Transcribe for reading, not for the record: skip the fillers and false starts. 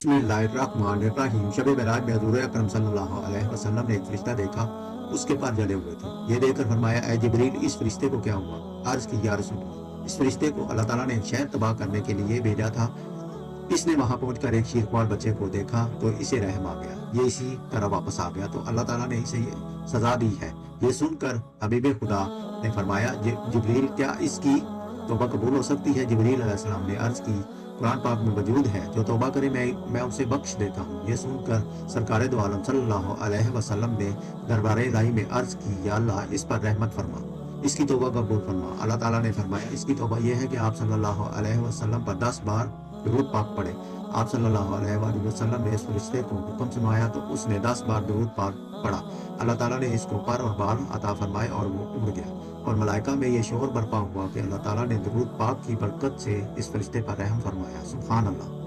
बिस्मिल्लाहिर्रहमानिर्रहीम। शब मेराज में हज़ूर अकरम सल्लल्लाहु अलैहि वसल्लम ने एक फरिश्ता देखा, उसके पर जले हुए थे। ये देखकर फरमाया, ऐ जिब्रील, इस फरिश्ते को क्या हुआ? अर्ज की, या रसूल, इस फरिश्ते को अल्लाह ताला ने एक शहर तबाह करने के लिए भेजा था। इसने वहां पहुंचकर एक शीरख्वार बच्चे को देखा तो इसे रहम आ गया। ये इसी तरह वापस आ गया तो अल्लाह ताला ने इसे ये सजा दी है। ये सुनकर हबीब खुदा ने फरमाया, जिब्रील, क्या इसकी तौबा कबूल हो सकती है? जिब्रील अलैहिस्सलाम ने अर्ज की, कुरान पाक में मौजूद है, जो तौबा करे मैं उसे बख्श देता हूँ। ये सुनकर सरकार दो आलम सल्लल्लाहु अलैहि वसल्लम ने दरबार इलाही में अर्ज की, या अल्लाह, इस पर रहमत फरमा, इसकी तौबा कबूल फरमा। अल्लाह ताला ने फरमाया, इसकी तौबा यह है कि आप सल्लल्लाहु अलैहि वसल्लम पर 10 बार दुरूद पाक पढ़े। आप सल्लल्लाहु अलैहि वसल्लम ने इस फरिश्ते को हुक्म सुनाया तो उसने 10 बार दुरूद पाक पढ़ा। अल्लाह ताला ने इसको पर और बाल अता फरमाए और वो उड़ गया। और मलाइका में ये शोर बरपा हुआ कि अल्लाह ताला ने दुरूद पाक की बरकत से इस फरिश्ते पर रहम फरमाया। सुभान अल्लाह।